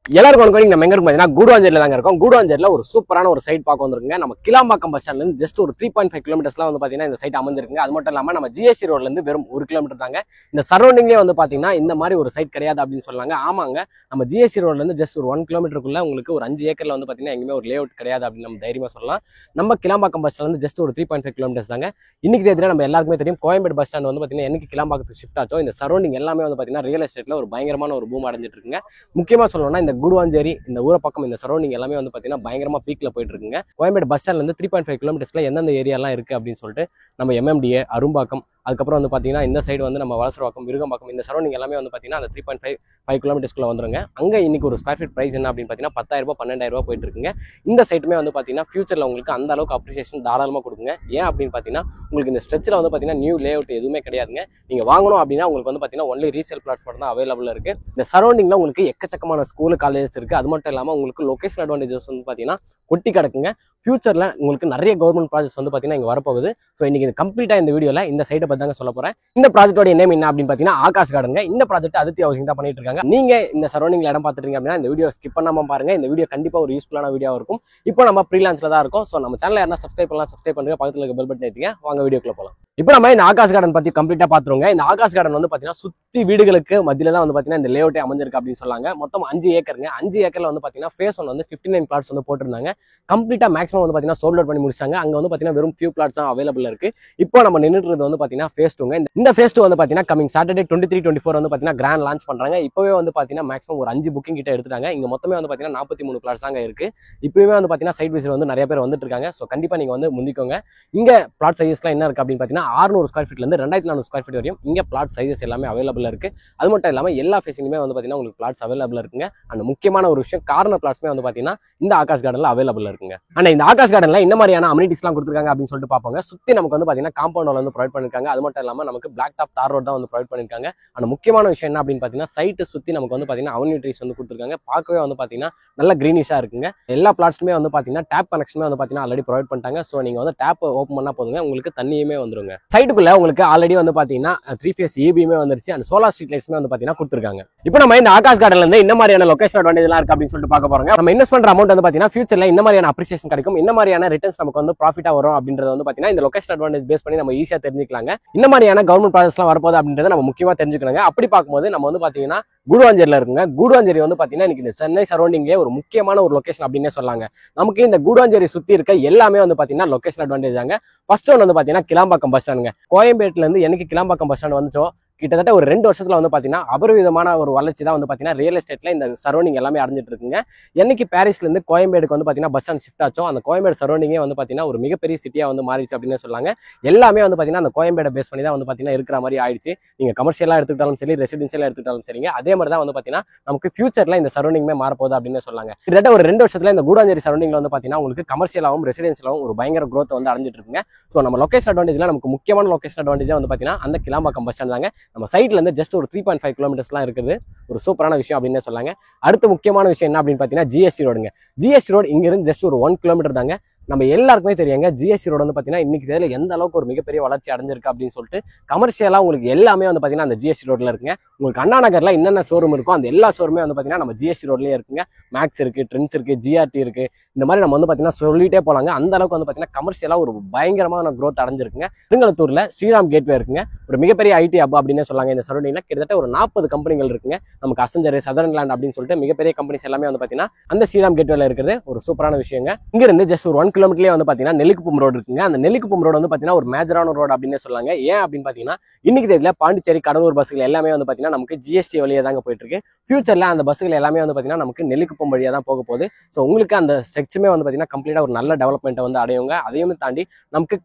எல்லாருக்கும் வணக்கம். நம்ம எங்க இருக்கும் பாத்தீங்கன்னா கூடுவாஞ்சேரியில தாங்க இருக்கோம். கூடுவாஞ்சேரியில ஒரு சூப்பரான ஒரு சைட் பார்க்க வந்திருக்குங்க. நம்ம கிளாம்பாக்கம் பஸ் ஸ்டாண்ட்ல இருந்து ஜஸ்ட் ஒரு 3.5 கிலோமீட்டர்ஸ்லாம் வந்து பாத்தீங்கன்னா இந்த சைட் அமைஞ்சிருக்குங்க. அது மட்டும் இல்லாம நம்ம ஜிஎஸ்டி ரோட்ல இருந்து வெறும் 1 கிலோமீட்டர் தாங்க. இந்த சரௌண்டிங்லேயே வந்து பாத்தீங்கன்னா இந்த மாதிரி ஒரு சைட் கிடையாது அப்படின்னு சொல்லாங்க. ஆமாங்க, நம்ம ஜிஎஸ்டி ரோட்ல இருந்து ஜஸ்ட் ஒரு 1 கிலோமீட்டருக்குள்ள உங்களுக்கு ஒரு 5 ஏக்கர்ல வந்து பாத்தீங்கன்னா எங்கேயுமே ஒரு லே அவுட் கிடையாது அப்படின்னு நம்ம தைரியமா சொல்லலாம். நம்ம கிளாம்பாக்கம் பஸ் ஸ்டாண்ட்ல இருந்து ஜஸ்ட் ஒரு 3.5 கிலோமீட்டர்ஸ் தாங்க. இன்னைக்கு தேதியில நம்ம எல்லாருக்குமே தெரியும், கோயம்பேடு பஸ் ஸ்டாண்ட் வந்து பாத்தீங்கன்னா என்னைக்கு கிளாம்பாக்கத்துக்கு ஷிஃப்ட் ஆச்சோ இந்த சரௌண்டிங் எல்லாமே வந்து பாத்தீங்கன்னா ரியல் எஸ்டேட்ல ஒரு பயங்கரமான ஒரு பூம் அடைஞ்சிட்டு இருக்குங்க. முக்கியமா சொல்லணும்னா இந்த கூடுவாஞ்சேரி இந்த ஊரை பக்கம் இந்த சரௌண்டிங் எல்லாமே வந்து பாத்தீங்கன்னா பயங்கரமா பீக்ல போயிட்டு இருக்குங்க. கோயம்பேடு பஸ் ஸ்டாண்ட்ல இருந்து 3.5 கிலோமீட்டர்ஸ்ல எந்தெந்த ஏரியாலாம் இருக்கு அப்படின்னு சொல்லிட்டு நம்ம எம்எம்டிஏ, அரும்பாக்கம், அதுக்கப்புறம் வந்து பாத்தீங்கன்னா இந்த சைடு வந்து நம்ம வலசரவாக்கம், விருகம்பாக்கம் இந்த சரௌண்டிங் எல்லாமே வந்து பாத்தீங்கன்னா அந்த 3.5 கிலோமீட்டர்ஸ்க்குள்ள வந்துருங்க. அங்க இன்னைக்கு ஒரு ஸ்கொயர் ஃபீட் பிரைஸ் என்ன அப்படின்னு பாத்தீங்கன்னா 10,000 ரூபாய் 12,000 ரூபாய் போயிட்டு இருக்குங்க. இந்த சைட்டுமே வந்து பாத்தீங்கன்னா ஃபியூச்சர்ல உங்களுக்கு அந்த அளவுக்கு அப்ரிசியேஷன் தாராளமா கொடுக்குங்க. ஏன் அப்படின்னு பாத்தீங்கன்னா உங்களுக்கு இந்த ஸ்ட்ரெச்ல வந்து பாத்தீங்கன்னா நியூ லே அவுட் எதுவுமே கிடையாதுங்க. நீங்க வாங்கணும் அப்படின்னா உங்களுக்கு வந்து பாத்தீங்கன்னா ஒன்லி ரீசேல் பிளாட்ஸ் மட்டும் தான் அவைலபிள் இருக்கு. இந்த சரௌண்டிங்ல உங்களுக்கு எக்கச்சக்கமான ஸ்கூல், காலேஜஸ் இருக்கு. அது மட்டும் இல்லாம உங்களுக்கு லொகேஷன் அட்வான்டேஜஸ் வந்து பாத்தீங்கன்னா கொட்டி கிடக்குங்க. ஃபியூச்சர்ல உங்களுக்கு நிறைய கவர்மெண்ட் ப்ராஜெக்ட்ஸ் வந்து பாத்தீங்கன்னா இங்க வரப்போகுது. ஸோ இன்னைக்கு கம்ப்ளீட்டா இந்த வீடியோல இந்த சைட்டை பத்தி தாங்க சொல்ல போறேன். இந்த ப்ராஜெக்டோட நேம் என்ன அப்படின்னு பாத்தீங்கன்னா ஆகாஷ் கார்டன். இந்த ப்ராஜெக்ட் அதித்தி ஹவுசிங் தான் பண்ணிட்டு இருக்காங்க. நீங்க இந்த சரௌண்டிங்ல இடம் பார்த்துட்டீங்க அப்படின்னா இந்த வீடியோ ஸ்கிப் பண்ணாம பாருங்க. இந்த வீடியோ கண்டிப்பா ஒரு யூஸ்ஃபுல்லான வீடியோ இருக்கும். இப்போ நம்ம ஃப்ரீலான்ஸ்ல தான் இருக்கோம். ஸோ நம்ம சேனல் யாரா சப்ஸ்கிரைப் பண்ணலாம், சப்ஸ்கிரைப் பண்ணுங்க, பக்கத்துல இருக்க பெல் பட்டன் ஏத்திங்க. வாங்க வீடியோக்குள்ள போலாம். இப்போ நம்ம இந்த ஆகாஷ் கார்டன் பத்தி கம்ப்ளீட்டா பாத்துருவோங்க. இந்த ஆகாஷ் கார்டன் வந்து பாத்தீங்கன்னா சுத்தி வீடுகளுக்கு மத்தியில தான் வந்து பாத்தீங்கன்னா இந்த லேஅவுட்டே அமைஞ்சிருக்கு அப்படின்னு சொல்லாங்க. மொத்தம் 5 ஏக்கருங்க. 5 ஏக்கர்ல வந்து பாத்தீங்கன்னா ஃபேஸ் 1 வந்து 59 பிளாட்ஸ் வந்து போட்டிருந்தாங்க. கம்ப்ளீட்டா மேக்ஸிமம் வந்து பாத்தீங்கன்னா சோல்ட் அவுட் பண்ணி முடிச்சாங்க. அங்க வந்து பாத்தீங்கன்னா வெறும் ஃபியூ பிளாட்ஸ் தான் அவைலபிள் இருக்கு. இப்போ நம்ம நின்னுட்டு வந்து பாத்தீங்கன்னா ஃபேஸ் 2ங்க. இந்த ஃபேஸ் 2 வந்து பாத்தீங்கன்னா கமிங் சாட்டர்டே 23-24 வந்து பாத்தீங்கன்னா கிராண்ட் லான்ச் பண்றாங்க. இப்பவே வந்து பாத்தீங்கன்னா மேக்ஸிமம் ஒரு 5 புக்கிங் கிட்ட எடுத்துட்டாங்க. இங்க மொத்தமே வந்து பாத்தீங்கன்னா 43 பிளாட்ஸ் தாங்க இருக்கு. இப்பவே வந்து பாத்தீங்கன்னா சைட் விசிட் வந்து நிறைய பேர் வந்துட்டு இருக்காங்க. ஸோ கண்டிப்பா நீங்க வந்து முந்திக்கோங்க. இங்க பிளாட் சைஸ்லாம் என்ன இருக்கு அப்படின்னு பாத்தீங்கன்னா 600 ஸ்கொயர் ஃபீட்ல இருந்து 2400 ஸ்கொயர் ஃபீட் வரையும் இங்க பிளாட் சைஸஸ் எல்லாமே அவைலபிள் இருக்கு. அது மட்டும் இல்லாம எல்லா ஃபேஸிங்குமே வந்து பாத்தீங்கன்னா உங்களுக்கு பிளாட்ஸ் அவைலபிள் இருக்குங்க. அந்த முக்கியமான ஒரு விஷயம் கார்னர் பிளாட்ஸ்மே வந்து பாத்தீங்கன்னா இந்த ஆகாஷ் கார்டன்ல அவைலபிள் இருக்குங்க. ஆனா இந்த ஆகாஷ் கார்டன்ல என்ன மாதிரியான அமினிட்டிஸ்லாம் கொடுத்துருக்காங்க அப்படின்னு சொல்லிட்டு பார்ப்போங்க. சுத்தி நமக்கு வந்து பாத்தீங்கன்னா காம்பவுண்ட் வால் வந்து ப்ரொவைட் பண்ணிருக்காங்க. அது மட்டும் இல்லாம நமக்கு பிளாக் டாப் தார் ரோட் தான் வந்து ப்ரொவைட் பண்ணிருக்காங்க. அந்த முக்கியமான விஷயம் என்ன அப்படின்னு பாத்தீங்கன்னா சைட்டு சுத்தி நமக்கு வந்து பாத்தீங்கன்னா அவனிட்ரீஸ் வந்து கொடுத்துருக்காங்க. பார்க்கவே வந்து பாத்தீங்கன்னா நல்ல கிரீனிஷா இருக்குங்க. எல்லா பிளாட்ஸ்மே வந்து பாத்தீங்கன்னா டேப் கனெக்ஷனுமே வந்து பாத்தீங்கன்னா ஆல்ரெடி ப்ரொவைட் பண்ணிட்டாங்க. ஸோ நீங்க வந்து டேப் ஓப்பன் பண்ணா போதுங்க, உங்களுக்கு தண்ணியுமே வந்துருங்க. சைட்டுக்குள்ள உங்களுக்கு ஆல்ரெடி வந்து பாத்தீங்கன்னா 3 ஃபேஸ் EBமே வந்துருச்சு. அண்ட் சோலார் ஸ்ட்ரீட் லைட்ஸ்மே வந்து பாத்தீங்கன்னா கொடுத்துருக்காங்க. இப்போ நம்ம இந்த ஆகாஷ் கார்டன்ல இருந்து இந்த மாதிரியான லொகேஷன் அட்வான்டேஜ் எல்லாம் இருக்கு அப்படின்னு சொல்லிட்டு பார்க்க போறோங்க. நம்ம இன்வெஸ்ட் பண்ற அமௌண்ட் வந்து பாத்தீங்கன்னா ஃபியூச்சர்ல இந்த மாதிரியான அப்ரிசியேஷன் கிடைக்கும், இந்த மாதிரியான ரிட்டர்ன்ஸ் நமக்கு வந்து ப்ராஃபிட்டா வரும் அப்படின்றது வந்து பாத்தீங்கன்னா இந்த லொகேஷன் அட்வான்டேஜ் பேஸ் பண்ணி நம்ம ஈஸியா தெரிஞ்சுக்கலாங்க. இந்த மாதிரியான கவர்மெண்ட் ப்ராஜெக்ட்ஸ் எல்லாம் வரப்போகுது அப்படின்றத நம்ம முக்கியமா தெரிஞ்சுக்கணுங்க. அப்படி பார்க்கும்போது நம்ம வந்து பாத்தீங்கன்னா கூடுவாஞ்சேரியில இருக்குங்க. கூடுவாஞ்சேரி வந்து பாத்தீங்கன்னா இன்னைக்கு இந்த சென்னை சரௌண்டிங்லேயே ஒரு முக்கியமான ஒரு லொகேஷன் அப்படின்னே சொல்லாங்க. நமக்கு இந்த கூடுவாஞ்சேரி சுத்தி இருக்க எல்லாமே வந்து பாத்தீங்கன்னா லொகேஷன் அட்வான்டேஜ் தாங்க. ஃபர்ஸ்ட் ஒன் வந்து பாத்தீங்கன்னா கிளாம்பாக்கம் பஸ் ஸ்டாண்டுங்க. கோயம்பேட்டுல இருந்து என்னைக்கு கிளாம்பாக்கம் பஸ் ஸ்டாண்ட் வந்துச்சோ கிட்டத்தட்ட ஒரு 2 வருஷத்துல வந்து பாத்தீங்கன்னா அபரிவிதமான ஒரு வளர்ச்சி தான் வந்து பாத்தீங்கன்னா ரியல் எஸ்டேட்ல இந்த சரௌண்டிங் எல்லாமே அடைஞ்சிட்டு இருக்குங்க. என்னைக்கு பாரிஸ்ல இருந்து கோயம்பேடுக்கு வந்து பாத்தீங்கன்னா பஸ் ஸ்டாண்ட் ஷிஃப்ட் ஆச்சோ அந்த கோயம்பேடு சரௌண்டிங்கே வந்து பாத்தீங்கன்னா ஒரு மிகப்பெரிய சிட்டியா வந்து மாறிடுச்சு அப்படின்னு சொல்லாங்க. எல்லாமே வந்து பாத்தீங்கன்னா அந்த கோயம்பேடை பேஸ் பண்ணி தான் வந்து பாத்தீங்கன்னா இருக்கிற மாதிரி ஆயிடுச்சு. நீங்க கமர்ஷியலா எடுத்துக்கிட்டாலும் சரி, ரெசிடென்ஷியலா எடுத்துக்கிட்டாலும் சரிங்க. அதே மாதிரி தான் வந்து பாத்தீங்கன்னா நமக்கு ஃபியூச்சர்ல இந்த சரௌண்டிங்குமே மாறப்போகுது அப்படின்னு சொல்லாங்க. கிட்டத்தட்ட ஒரு 2 வருஷத்துல இந்த கூடுவாஞ்சேரி சரௌண்டிங்ல வந்து பாத்தீங்கன்னா உங்களுக்கு கமர்ஷியலாவும் ரெசிடென்ஷியலாவும் ஒரு பயங்கர growth வந்து அடைஞ்சிட்டு இருக்குங்க. ஸோ நம்ம லொகேஷன் அட்வான்டேஜ்ல நமக்கு முக்கியமான லொகேஷன் அட்வான்டேஜ் வந்து பாத்தீங்கன்னா அந்த கிளாம்பாக்கம் பஸ் ஸ்டாண்ட் தாங்க. நம்ம சைட்ல இருந்து ஜஸ்ட் ஒரு 3.5 கிலோமீட்டர்ஸ்லாம் இருக்குது. ஒரு சூப்பரான விஷயம் அப்படின்னு சொல்லாங்க. அடுத்த முக்கியமான விஷயம் என்ன அப்படின்னு பாத்தீங்கன்னா ஜிஎஸ்டி ரோடுங்க. ஜிஎஸ்டி ரோடு இங்க இருந்து ஜஸ்ட் ஒரு 1 கிலோமீட்டர் தாங்க. நம்ம எல்லாருக்குமே தெரியுங்க ஜிஎஸ்டி ரோடு வந்து பாத்தீங்கன்னா இன்னைக்கு தேதியில எந்த அளவுக்கு ஒரு மிகப்பெரிய வளர்ச்சி அடைஞ்சிருக்கு அப்படின்னு சொல்லிட்டு கமர்ஷியலா உங்களுக்கு எல்லாமே வந்து பாத்தீங்கன்னா அந்த ஜிஎஸ்டி ரோட்ல இருக்குங்க. உங்களுக்கு அண்ணா நகர்ல என்னென்ன ஷோரூம் இருக்கோ அந்த எல்லா ஷோருமே வந்து பாத்தீங்கன்னா நம்ம ஜிஎஸ்டி ரோட்லயே இருக்குங்க. மேக்ஸ் இருக்கு, ட்ரெண்ட்ஸ் இருக்கு, ஜிஆர்டி இருக்கு. இந்த மாதிரி நம்ம வந்து பாத்தீங்கன்னா சொல்லிட்டே போலாங்க. அந்த அளவுக்கு வந்து பாத்தீங்கன்னா கமர்ஷியலா ஒரு பயங்கரமான growth அடைஞ்சிருக்குங்க. பெருங்கலத்தூர்ல ஸ்ரீராம் கேட்வே இருக்குங்க. ஒரு மிகப்பெரிய ஐடி ஹப் அப்படின்னு சொல்லாங்க. இந்த சரௌண்டிங்ல கிட்டத்தட்ட ஒரு 40 கம்பெனிகள் இருக்குங்க. நமக்கு அசஞ்சர், சதர்லாண்ட் அப்படின்னு சொல்லிட்டு மிகப்பெரிய கம்பெனிஸ் எல்லாமே வந்து பாத்தீங்கன்னா அந்த ஸ்ரீராம் கேட்வேல இருக்கிறது ஒரு சூப்பரான விஷயங்க. இங்க இருந்து ஜஸ்ட் ஒரு 1 கிலோமீட்டர்லயே வந்து பாத்தீங்கன்னா நெல்லிக்குப்பம் ரோடு இருக்குங்க. அந்த நெல்லிக்குப்பம் ரோடு வந்து பாத்தீங்கன்னா ஒரு மேஜரான ரோடு அப்படின்னு சொல்லாங்க. ஏன் அப்படின்னு பாத்தீங்கன்னா இன்னைக்கு தேதியில பாண்டிச்சேரி, கடலூர் பஸ்கள் எல்லாமே வந்து பாத்தீங்கன்னா நமக்கு ஜிஎஸ்டி வழியா தாங்க போயிட்டு இருக்கு. ஃபியூச்சர்ல அந்த பஸ்கள் எல்லாமே வந்து பாத்தீங்கன்னா நமக்கு நெல்லிக்குப்பம் வழியா தான் போக போகுது. ஸோ உங்களுக்கு அந்த ஸ்ட்ரெச்சுமே வந்து பாத்தீங்கன்னா கம்ப்ளீட்டா ஒரு நல்ல டெவலப்மெண்ட் வந்து அடையுங்க. அதையும் தாண்டி நமக்கு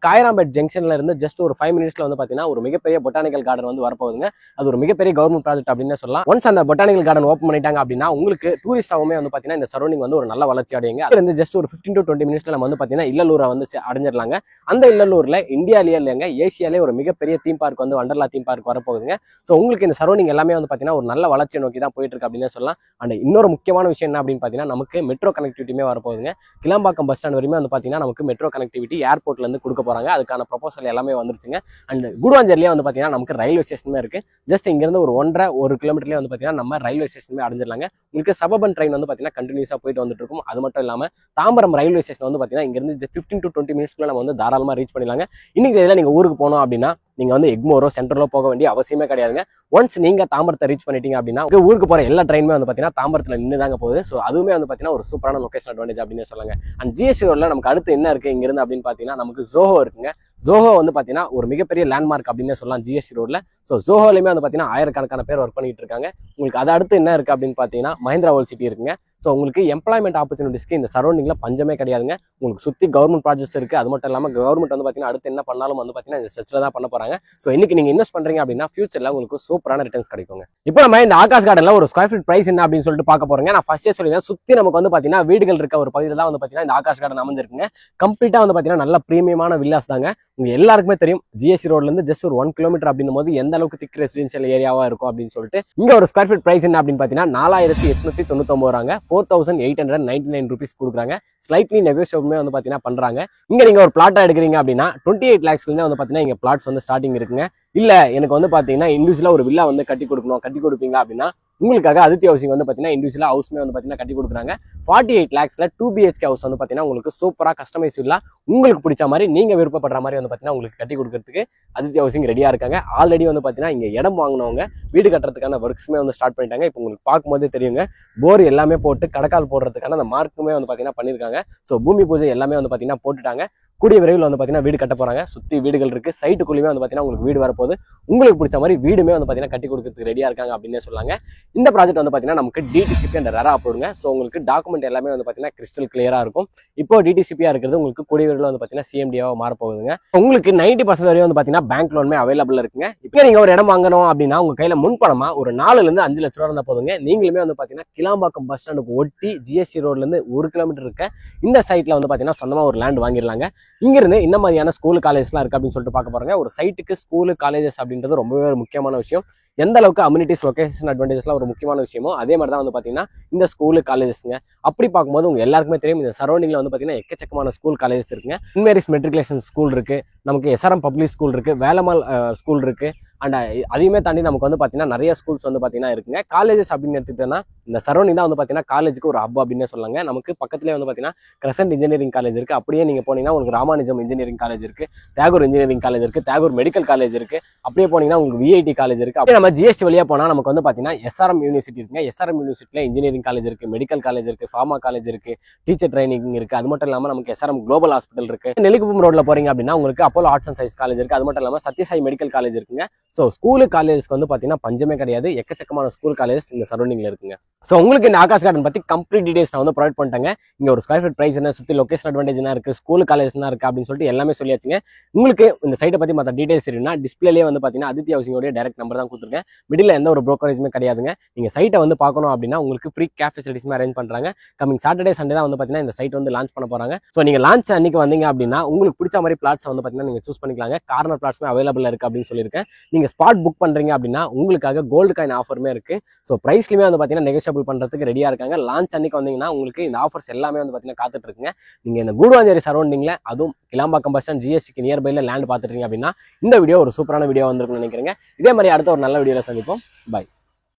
காயராம்பேட் ஜங்ஷன்ல இருந்து ஜஸ்ட் ஒரு 5 மினிட்ஸ்ல வந்து பாத்தீங்கன்னா ஒரு மிகப்பெரிய பொட்டானிக்கல் கார்டன் வந்து வரப்போகுதுங்க. அது ஒரு மிகப்பெரிய கவர்மெண்ட் ப்ராஜெக்ட் அப்படின்னு சொல்லலாம். ஒன்ஸ் அந்த பொட்டானிக்கல் கார்டன் ஓப்பன் பண்ணிட்டாங்க அப்படின்னா உங்களுக்கு டூரிஸ்டாவுமே வந்து பாத்தீங்கன்னா இந்த சரௌண்டிங் வந்து ஒரு நல்ல வளர்ச்சி அடையுங்க. அது வந்து ஜஸ்ட் ஒரு 15 to 20 மினிட்ஸ்ல நம்ம வந்து வந்து பார்த்தீங்கன்னா இல்லலூரை வந்து அடைஞ்சிடலாங்க. அந்த இல்லலூரில் இந்தியாவிலேயே இல்லைங்க, ஏசியாலே ஒரு மிகப்பெரிய தீம் பார்க் வந்து வண்டர்லா தீம் பார்க் வரப்போகுதுங்க. ஸோ உங்களுக்கு இந்த சரௌண்டிங் எல்லாமே வந்து பார்த்தீங்கன்னா ஒரு நல்ல வளர்ச்சியை நோக்கி தான் போயிட்டு இருக்கு அப்படின்னு சொல்லலாம். அண்ட் இன்னொரு முக்கியமான விஷயம் என்ன அப்படின்னு பார்த்தீங்கன்னா, நமக்கு மெட்ரோ கனெக்டிவிட்டியுமே வரப்போகுதுங்க. கிளாம்பாக்கம் பஸ் ஸ்டாண்ட் வரையுமே வந்து பார்த்தீங்கன்னா நமக்கு மெட்ரோ கனெக்டிவிட்டி ஏர்போர்ட்லேருந்து கொடுக்க போகிறாங்க. அதுக்கான ப்ரொபோசல் எல்லாமே வந்துருச்சுங்க. அண்ட் கூடுவாஞ்சேரியிலே வந்து பார்த்தீங்கன்னா நமக்கு ரயில்வே ஸ்டேஷனுமே இருக்குது. ஜஸ்ட் இங்கேருந்து ஒரு 1.5 கிலோமீட்டர்லேயே வந்து பார்த்தீங்கன்னா நம்ம ரயில்வே ஸ்டேஷனுமே அடைஞ்சிடலாங்க. உங்களுக்கு சபர்பன் ட்ரெயின் வந்து பார்த்தீங்கன்னா கண்டினியூஸாக போயிட்டு வந்துட்டு இருக்கும். அது மட்டும் இல்லாமல் தாம்பரம் ரயில்வே ஸ்டேஷன் வந்து பார்த்தீங்கன்னா இங்கேருந்து 15 to 20 மினிட்ஸ்க்குள்ள நம்ம வந்து தாராளமாக ரீச் பண்ணிடலாங்க. இன்னைக்கு இதில் நீங்கள் ஊருக்கு போனோம் அப்படின்னா நீங்க வந்து எக்மோரோ சென்ட்ரலோ போக வேண்டிய அவசியமே கிடையாதுங்க. ஒன்ஸ் நீங்க தாம்பரத்தை ரீச் பண்ணிட்டீங்க அப்படின்னா ஊருக்கு போற எல்லா ட்ரெயினுமே வந்து பாத்தீங்கன்னா தாம்பரத்துல நின்று தாங்க போகுது. ஸோ அதுவுமே வந்து பாத்தீங்கன்னா ஒரு சூப்பரான லொகேஷன் அட்வான்டேஜ் அப்படின்னு சொல்லுங்க. அண்ட் ஜிஎஸ்டி ரோட்ல நமக்கு அடுத்து என்ன இருக்கு இங்க இருந்து அப்படின்னு பாத்தீங்கன்னா நமக்கு ஜோஹோ இருக்குங்க. ஜோஹோ வந்து பாத்தீங்கன்னா ஒரு மிகப்பெரிய லேண்ட்மார்க் அப்படின்னு சொல்லலாம் ஜிஎஸ்டி ரோட்ல. ஸோ ஜோஹோலையுமே வந்து பாத்தீங்கன்னா ஆயிரக்கணக்கான பேர் ஒர்க் பண்ணிட்டு இருக்காங்க. உங்களுக்கு அதை அடுத்து என்ன இருக்கு அப்படின்னு பாத்தீங்கன்னா மஹிந்திரா வேர்ல்ட் சிட்டி இருக்குங்க. ஸோ உங்களுக்கு எம்ப்ளாய்மெண்ட் ஆப்பர்ச்சுனிட்டிஸ்க்கு இந்த சரௌண்டிங்ல பஞ்சமே கிடையாதுங்க. உங்களுக்கு சுத்தி கவர்மெண்ட் ப்ராஜெக்ட்ஸ் இருக்கு. அது மட்டும் இல்லாமல் கவர்மெண்ட் வந்து பாத்தீங்கன்னா அடுத்து என்ன பண்ணாலும் வந்து பாத்தீங்கன்னா இந்த ஸ்ட்ரெச்ல தான் பண்ண போறாங்க. ஸோ இன்னைக்கு நீங்க இன்வெஸ்ட் பண்றீங்க அப்படின்னா ஃபியூச்சர்ல உங்களுக்கு சூப்பரான ரிட்டர்ன்ஸ் கிடைக்குங்க. இப்போ நம்ம இந்த ஆகாஷ் கார்டன்ல ஒரு ஸ்கொயர் ஃபீட் பிரைஸ் என்ன அப்படின்னு சொல்லிட்டு பார்க்க போறோங்க. நான் ஃபர்ஸ்டே சொல்லியிருந்தேன், சுத்தி நமக்கு வந்து பாத்தீங்கன்னா வீடுகள் இருக்க ஒரு பகுதியில் தான் வந்து பாத்தீங்கன்னா இந்த ஆகாஷ் கார்டன் அமைஞ்சிருக்குங்க. கம்ப்ளீட்டா வந்து பாத்தீங்கன்னா நல்ல பிரீமியமான வில்லாஸ் தாங்க. உங்க எல்லாருக்குமே தெரியும் ஜிஎஸ்டி ரோட்ல இருந்து ஜஸ்ட் ஒரு 1 கிலோமீட்டர் அப்படின்னும் போது எந்த அளவுக்கு திக் ரெசிடென்ஷியல் ஏரியாவா இருக்கும் அப்படின்னு சொல்லிட்டு இங்க ஒரு ஸ்கொயர் ஃபீட் பிரைஸ் என்ன அப்படின்னு பாத்தீங்கன்னா 4899 ரூபாங்க. 4899 ரூபீஸ் கொடுக்குறாங்க. ஸ்லைட்லி நெகோஷியபிளுமே வந்து பாத்தீங்கன்னா பண்றாங்க. இங்க நீங்க ஒரு பிளாட்டா எடுக்கிறீங்க அப்படின்னா 28 lakhsல இருந்து வந்து பாத்தீங்கன்னா இங்க பிளாட்ஸ் வந்து ஸ்டார்டிங் இருக்குங்க. இல்ல எனக்கு வந்து பாத்தீங்கன்னா இண்டிவிஜுவலா ஒரு வில்லா வந்து கட்டி கொடுக்கணும், கட்டி கொடுப்பீங்க அப்படின்னா உங்களுக்காக அதித்தி ஹவுசிங் வந்து பாத்தீங்கன்னா இண்டிவிஜுவலா ஹவுஸ்மே வந்து பாத்தீங்கன்னா கட்டி கொடுக்குறாங்க. 48 lakhsல 2 BHK ஹவுஸ் வந்து பாத்தீங்கன்னா உங்களுக்கு சூப்பரா கஸ்டமைஸ் வில்லா உங்களுக்கு பிடிச்ச மாதிரி நீங்க விருப்பப்படுற மாதிரி வந்து பாத்தீங்கன்னா உங்களுக்கு கட்டி கொடுக்கறதுக்கு அதித்தி ஹவுசிங் ரெடியா இருக்காங்க. ஆல்ரெடி வந்து பாத்தீங்கன்னா இங்க இடம் வாங்கினவங்க வீடு கட்டுறதுக்கான ஒர்க்ஸ்மே வந்து ஸ்டார்ட் பண்ணிட்டாங்க. இப்போ உங்களுக்கு பார்க்கும்போதே தெரியுங்க, போர் எல்லாமே போட்டு கடக்கால் போடுறதுக்கான அந்த மார்க்குமே வந்து பாத்தீங்கன்னா பண்ணிருக்காங்க. ஸோ பூமி பூஜை எல்லாமே வந்து பாத்தீங்கன்னா போட்டுட்டாங்க. கூடிய விரைவில் வந்து பாத்தீங்கன்னா வீடு கட்ட போறாங்க. சுத்தி வீடுகள் இருக்கு. சைட்டுக்குள்ளேயுமே வந்து பாத்தீங்கன்னா உங்களுக்கு வீடு வரப்போகுது. உங்களுக்கு பிடிச்ச மாதிரி வீடுமே வந்து பாத்தீங்கன்னா கட்டி கொடுக்கறதுக்கு ரெடியா இருக்காங்க அப்படின்னு சொல்லாங்க. இந்த ப்ராஜெக்ட் வந்து பாத்தீங்கன்னா நமக்கு டிடிசிபி அண்ட் ரெரா அப்ரூவ்டுங்க. ஸோ உங்களுக்கு டாக்குமெண்ட் எல்லாமே வந்து பாத்தீங்கன்னா கிறிஸ்டல் கிளியரா இருக்கும். இப்போ டிடிசிபியா இருக்கிறது உங்களுக்கு கூடிய விரைவில் வந்து பாத்தீங்கன்னா சிஎம்டியா மாற போகுதுங்க. உங்களுக்கு 90% வரையும் வந்து பாத்தீங்கன்னா பேங்க் லோனுமே அவைலபிள் இருக்குங்க. இப்போ நீங்க ஒரு இடம் வாங்கணும் அப்படின்னா உங்க கையில முன்பணமா ஒரு 4 to 5 லட்ச ரூபா இருந்தா போதுங்க. நீங்களுமே வந்து பாத்தீங்கன்னா கிளாம்பாக்கம் பஸ் ஸ்டாண்டுக்கு ஒட்டி ஜிஎஸ்டி ரோட்ல இருந்து 1 கிலோமீட்டர் இருக்க இந்த சைட்ல வந்து பாத்தீங்கன்னா சொந்தமா ஒரு லேண்ட் வாங்கிடலாங்க. இங்கிருந்து இந்த மாதிரியான ஸ்கூல் காலேஜ்லாம் இருக்கு அப்படின்னு சொல்லிட்டு பார்க்க போறாங்க. ஒரு சைட்டுக்கு ஸ்கூலு காலேஜஸ் அப்படின்றது ரொம்பவே ஒரு முக்கியமான விஷயம். எந்த அளவுக்கு அம்யூனிட்டிஸ் லொகேஷன் அட்வான்டேஜஸ்லாம் ஒரு முக்கியமான விஷயமோ அதே மாதிரி தான் வந்து பாத்தீங்கன்னா இந்த ஸ்கூலு காலேஜஸ்ங்க. அப்படி பார்க்கும்போது உங்க எல்லாருக்குமே தெரியும் இந்த சரௌண்டிங்ல வந்து பாத்தீங்கன்னா எக்கச்சக்கமான ஸ்கூல் காலேஜஸ் இருக்குங்க. இன்மேரிஸ் மெட்ரிகுலேஷன் ஸ்கூல் இருக்கு, நமக்கு எஸ்ஆர்எம் பப்ளிக் ஸ்கூல் இருக்கு, வேலம்மாள் ஸ்கூல் இருக்கு. அண்ட் அதையுமே தாண்டி நமக்கு வந்து பாத்தீங்கன்னா நிறைய ஸ்கூல்ஸ் வந்து பாத்தீங்கன்னா இருக்குங்க. காலேஜஸ் அப்படின்னு எடுத்துக்கிட்டோம்னா இந்த சரௌண்டிங் தான் வந்து பாத்தீங்கன்னா காலேஜுக்கு ஒரு ஹப் அப்படின்னு சொல்லாங்க. நமக்கு பக்கத்துலேயே வந்து பாத்தீங்கன்னா கிரசன்ட் இன்ஜினியரிங் காலேஜ் இருக்கு. அப்படியே நீங்க போனீங்கன்னா உங்களுக்கு ராமானுஜம் இன்ஜினியரிங் காலேஜ் இருக்கு, தியாகூர் இன்ஜினியரிங் காலேஜ் இருக்கு, தியாகூர் மெடிக்கல் காலேஜ் இருக்கு. அப்படியே போனீங்கன்னா உங்களுக்கு விஐடி காலேஜ் இருக்கு. அப்படியே நம்ம ஜிஎஸ்டி வழியா போனா நமக்கு வந்து பாத்தீங்கன்னா எஸ்ஆர்எம் யூனிவர்சிட்டி இருக்குங்க. எஸ்ஆர்எம் யூனிவர்சிட்டியில இன்ஜினியரிங் காலேஜ் இருக்கு, மெடிக்கல் காலேஜ் இருக்கு, ஃபார்மா காலேஜ் இருக்கு, டீச்சர் ட்ரைனிங் இருக்கு. அது மட்டும் இல்லாம நமக்கு எஸ்ஆர்எம் குளோபல் ஹாஸ்பிட்டல் இருக்கு. நெல்லிக்குப்பம் ரோட்ல போறீங்க அப்படின்னா உங்களுக்கு Apollo arts and science college இருக்கு. அது மட்டும் இல்லாம சத்யசாய் மெடிக்கல் காலேஜ் இருக்குங்க. ஸோ ஸ்கூலு காலேஜஸ்க்கு வந்து பாத்தீங்கன்னா பஞ்சமே கிடையாது. எக்கச்சக்கமான ஸ்கூல் காலேஜஸ் இந்த சரௌண்டிங்ல இருக்குங்க. ஸோ உங்களுக்கு இந்த ஆகாஷ் கார்டன் பத்தி கம்ப்ளீட் டீடைல்ஸ் நான் வந்து ப்ரொவைட் பண்ணிட்டேங்க. இங்க ஒரு ஸ்கொயர் ஃபீட் பிரைஸ் என்ன, சுத்தி லொகேஷன் அட்வான்டேஜ் என்ன இருக்கு, ஸ்கூல் காலேஜ் என்ன இருக்கு அப்படின்னு சொல்லிட்டு எல்லாமே சொல்லியாச்சுங்க. உங்களுக்கு இந்த சைட்டை பத்தி மற்ற டீடைல்ஸ் இருக்குன்னா டிஸ்பிளேலேயே வந்து பாத்தீங்கன்னா அதித்தி ஹவுசிங்கோட டைரக்ட் நம்பர் தான் கொடுத்துருக்கேன். மிடில் எந்த ஒரு ப்ரோக்கரேஜுமே கிடையாதுங்க. நீங்க சைட்டை வந்து பார்க்கணும் அப்படின்னா உங்களுக்கு ஃப்ரீ கேப் ஃபெசிலிட்டிஸ்மே அரேஞ்ச் பண்றாங்க. கமிங் சாட்டர்டே சண்டே தான் வந்து பாத்தீங்கன்னா இந்த சைட் வந்து லான்ச் பண்ண போறாங்க. ஸோ நீங்க லான்ச் அன்னைக்கு வந்தீங்க அப்படின்னா உங்களுக்கு பிடிச்ச மாதிரி பிளாட்ஸ் வந்து பாத்தீங்கன்னா நீங்க சூஸ் பண்ணிக்கலாங்க. கார்னர் பிளாட்ஸ்மே அவைலபிள் இருக்கு அப்படின்னு சொல்லியிருக்கேன். நீங்க ஸ்பாட் புக் பண்றீங்க அப்படின்னா உங்களுக்காக கோல்டு காயின் ஆஃபருமே இருக்கு. ஸோ பிரைஸ்லயுமே வந்து பாத்தீங்கன்னா நெகோஷியபிள் பண்றதுக்கு ரெடியா இருக்காங்க. லான்ச் அன்னைக்கு வந்தீங்கன்னா உங்களுக்கு இந்த ஆஃபர்ஸ் எல்லாமே வந்து பாத்தீங்கன்னா காத்துட்டு இருக்குங்க. நீங்க இந்த கூடுவாஞ்சேரி சரௌண்டிங்ல அதுவும் கிளாம்பாக்கம் பஸ் ஸ்டாண்ட் ஜிஎஸ்டிக்கு நியர்பைல லேண்ட் பாத்துட்டீங்க அப்படின்னா இந்த வீடியோ ஒரு சூப்பரான வீடியோ வந்திருக்கும்னு நினைக்கிறேங்க. இதே மாதிரி அடுத்த ஒரு நல்ல வீடியோல சந்திப்போம். பை.